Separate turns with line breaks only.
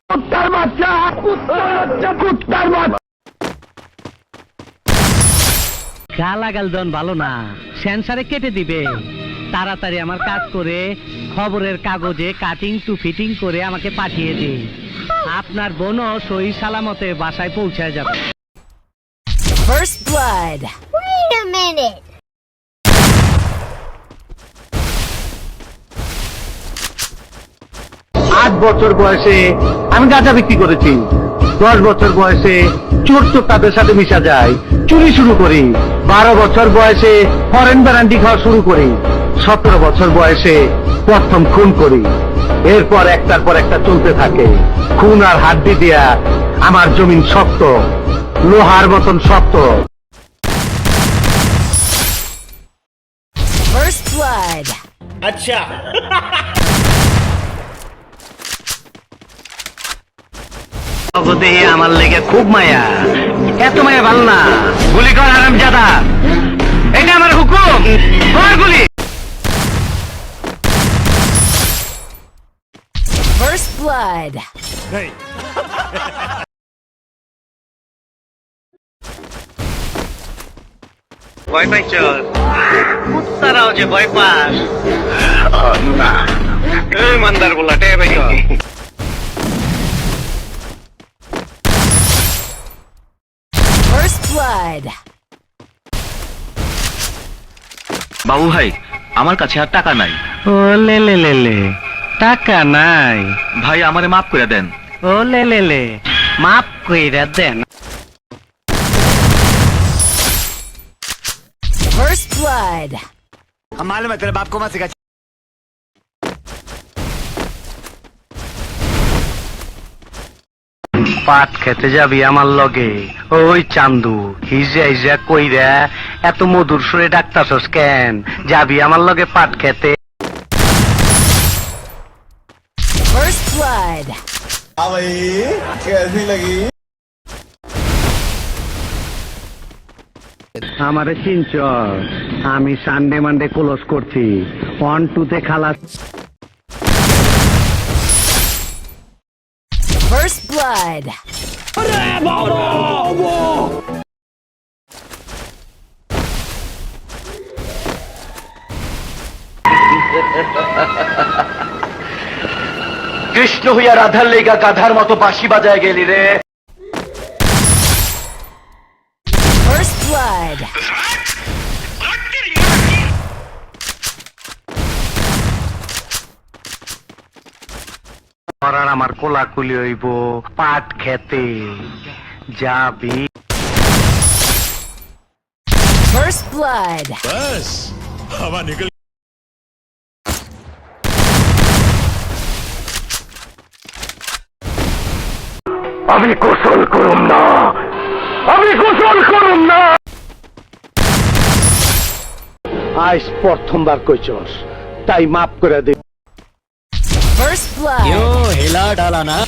কুত্তার বাচ্চা, কুত্তার বাচ্চা।
গালাগাল দন ভালো না, সেন্সারে কেটে দিবে। তাড়াতাড়ি আমার কাজ করে খবরের কাগজে কাটিং টু ফিটিং করে আমাকে পাঠিয়ে দিন। আপনার বোনও সহি সালামতে বাসায় পৌঁছায় যাবে।
First blood.
Wait a minute.
আট বছর বয়সে আমি গাঁজা বিক্রি করেছি। 10 বছর বয়সে চোর তাদের সাথে মিশা যায়, চুরি শুরু করি। 12 বছর বয়সে ফরেন ব্র্যান্ডি খাওয়া শুরু করি। 17 বছর বয়সে প্রথম খুন করি। এরপর একটার পর একটা চলতে থাকে। খুন আর হাড্ডি দিয়া আমার জমিন শক্ত, লোহার মতন শক্ত।
First blood.
अच्छा
দেহে আমার লেগে খুব মায়া। এত মায়া ভালো না। গুলি কর হারামজাদা, এটা আমার হুকুম। কর গুলি।
First blood.
ভয় পাইছ? কুত্তারাও যে ভয় পাস। এই মান্দার বলা টে ভাই।
First blood.
বাবু ভাই, আমার কাছে আর টাকা নাই।
ও লে লে লে লে, টাকা নাই?
ভাই আমারে মাফ করে দেন।
ও লে লে লে, মাফ কইরা দেন।
First blood.
हम मालूम है तेरे बाप को मत सिखा।
পাট খেতে যাবি আমার লগে? ওই চান্দু হিজা হিজা কইরা এত মধুর সুরে ডাকতাছস কেন? যাবি আমার লগে পাট খেতে?
First blood.
हाँ भाई कैसी लगी?
আমারে চিনছ? আমি সানডে মানডে ক্লোজ করছি। 1-2 তে খালাস।
First blood.
কৃষ্ণ হইয়া রাধার লেগা গাধার মতো বাঁশি বাজায় গেলি রে।
First blood.
আর আমার কোলাকুলি হইব পাট খেতে। যাবি?
First blood.
बस हवा निकल।
আমি গোসল করুম না, আমি গোসল করুম না। আজ প্রথমবার কইছস, তাই মাফ করে দে।
First blood.
हिला डाला ना।